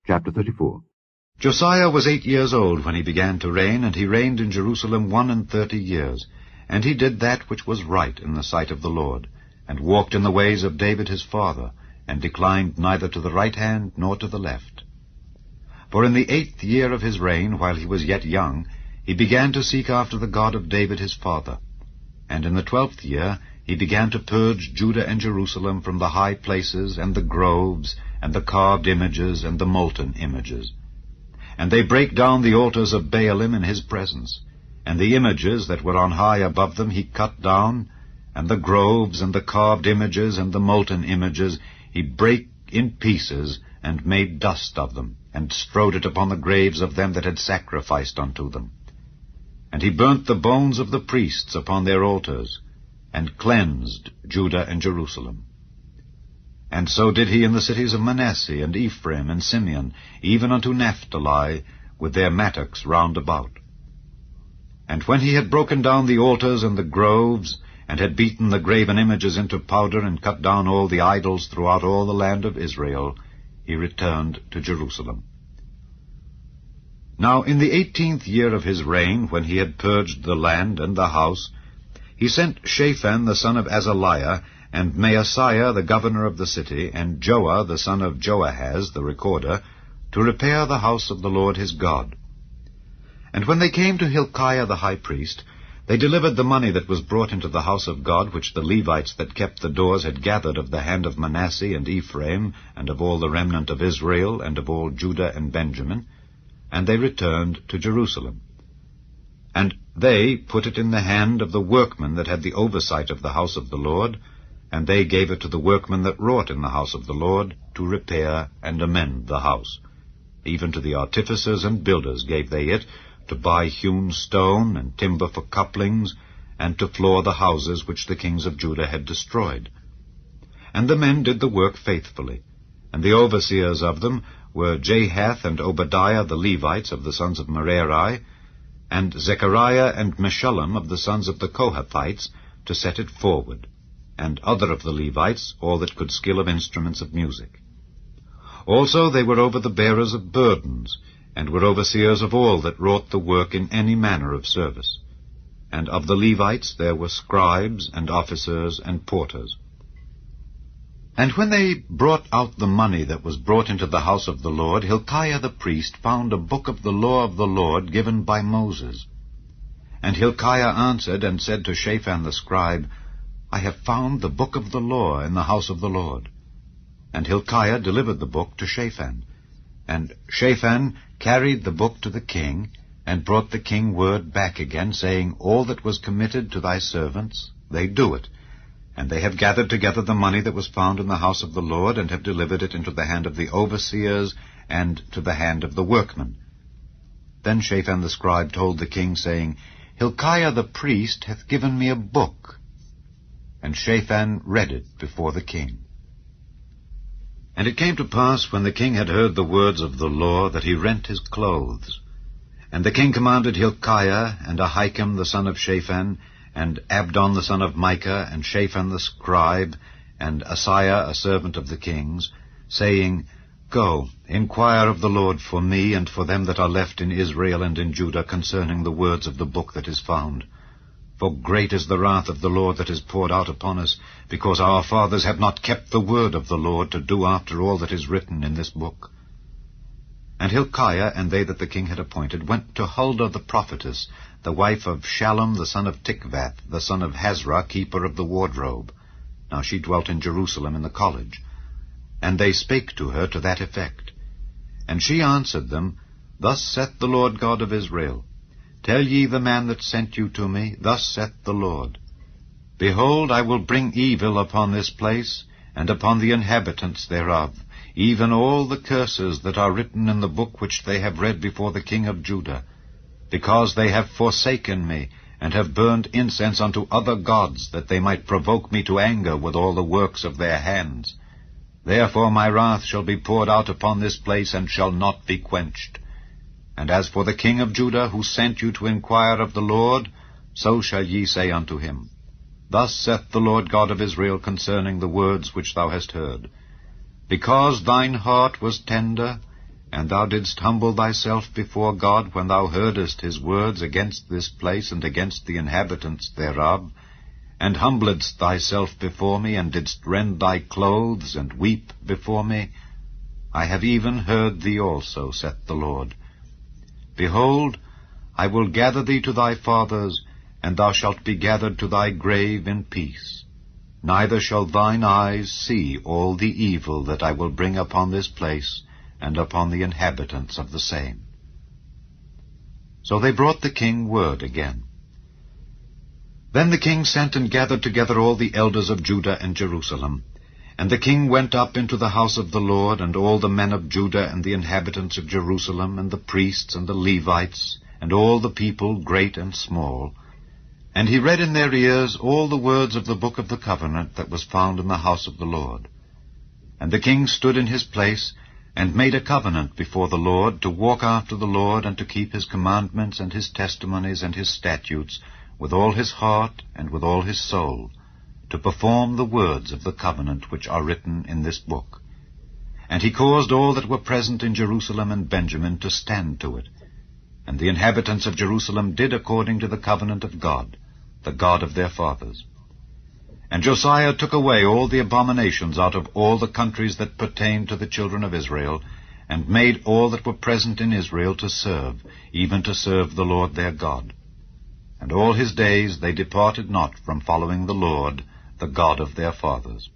Chapter 34. Josiah was 8 years old when he began to reign, and he reigned in Jerusalem 31 years. And he did that which was right in the sight of the Lord, and walked in the ways of David his father, and declined neither to the right hand nor to the left. For in the 8th year of his reign, while he was yet young, he began to seek after the God of David his father. And in the 12th year he began to purge Judah and Jerusalem from the high places, and the groves, and the carved images, and the molten images. And they brake down the altars of Baalim in his presence, and the images that were on high above them he cut down, and the groves, and the carved images, and the molten images he brake in pieces, and made dust of them, and strowed it upon the graves of them that had sacrificed unto them. And he burnt the bones of the priests upon their altars, and cleansed Judah and Jerusalem. And so did he in the cities of Manasseh, and Ephraim, and Simeon, even unto Naphtali, with their mattocks round about. And when he had broken down the altars and the groves, and had beaten the graven images into powder, and cut down all the idols throughout all the land of Israel, he returned to Jerusalem. Now in the 18th year of his reign, when he had purged the land and the house, he sent Shaphan the son of Azaliah, and Maaseiah the governor of the city, and Joah the son of Joahaz the recorder, to repair the house of the Lord his God. And when they came to Hilkiah the high priest, they delivered the money that was brought into the house of God, which the Levites that kept the doors had gathered of the hand of Manasseh and Ephraim, and of all the remnant of Israel, and of all Judah and Benjamin, and they returned to Jerusalem. And they put it in the hand of the workmen that had the oversight of the house of the Lord, and they gave it to the workmen that wrought in the house of the Lord, to repair and amend the house. Even to the artificers and builders gave they it, to buy hewn stone and timber for couplings, and to floor the houses which the kings of Judah had destroyed. And the men did the work faithfully, and the overseers of them were Jahath and Obadiah the Levites of the sons of Merari, and Zechariah and Meshullam of the sons of the Kohathites, to set it forward, and other of the Levites, all that could skill of instruments of music. Also they were over the bearers of burdens, and were overseers of all that wrought the work in any manner of service. And of the Levites there were scribes, and officers, and porters. And when they brought out the money that was brought into the house of the Lord, Hilkiah the priest found a book of the law of the Lord given by Moses. And Hilkiah answered and said to Shaphan the scribe, I have found the book of the law in the house of the Lord. And Hilkiah delivered the book to Shaphan. And Shaphan carried the book to the king, and brought the king word back again, saying, All that was committed to thy servants, they do it. And they have gathered together the money that was found in the house of the Lord, and have delivered it into the hand of the overseers, and to the hand of the workmen. Then Shaphan the scribe told the king, saying, Hilkiah the priest hath given me a book. And Shaphan read it before the king. And it came to pass, when the king had heard the words of the law, that he rent his clothes. And the king commanded Hilkiah, and Ahikam the son of Shaphan, and Abdon the son of Micah, and Shaphan the scribe, and Asaiah a servant of the king's, saying, Go, inquire of the Lord for me, and for them that are left in Israel and in Judah, concerning the words of the book that is found. For great is the wrath of the Lord that is poured out upon us, because our fathers have not kept the word of the Lord, to do after all that is written in this book. And Hilkiah and they that the king had appointed went to Huldah the prophetess, the wife of Shallum the son of Tikvath, the son of Hazra, keeper of the wardrobe. Now she dwelt in Jerusalem in the college. And they spake to her to that effect. And she answered them, Thus saith the Lord God of Israel, Tell ye the man that sent you to me, Thus saith the Lord, Behold, I will bring evil upon this place, and upon the inhabitants thereof, even all the curses that are written in the book which they have read before the king of Judah, because they have forsaken me, and have burned incense unto other gods, that they might provoke me to anger with all the works of their hands. Therefore my wrath shall be poured out upon this place, and shall not be quenched. And as for the king of Judah, who sent you to inquire of the Lord, so shall ye say unto him, Thus saith the Lord God of Israel concerning the words which thou hast heard. Because thine heart was tender, and thou didst humble thyself before God when thou heardest his words against this place and against the inhabitants thereof, and humbledst thyself before me, and didst rend thy clothes, and weep before me, I have even heard thee also, saith the Lord. Behold, I will gather thee to thy fathers, and thou shalt be gathered to thy grave in peace. Neither shall thine eyes see all the evil that I will bring upon this place, and upon the inhabitants of the same. So they brought the king word again. Then the king sent and gathered together all the elders of Judah and Jerusalem. And the king went up into the house of the Lord, and all the men of Judah and the inhabitants of Jerusalem, and the priests and the Levites, and all the people, great and small. And he read in their ears all the words of the book of the covenant that was found in the house of the Lord. And the king stood in his place, and made a covenant before the Lord, to walk after the Lord, and to keep his commandments and his testimonies and his statutes, with all his heart and with all his soul, to perform the words of the covenant which are written in this book. And he caused all that were present in Jerusalem and Benjamin to stand to it. And the inhabitants of Jerusalem did according to the covenant of God, the God of their fathers. And Josiah took away all the abominations out of all the countries that pertained to the children of Israel, and made all that were present in Israel to serve, even to serve the Lord their God. And all his days they departed not from following the Lord, the God of their fathers.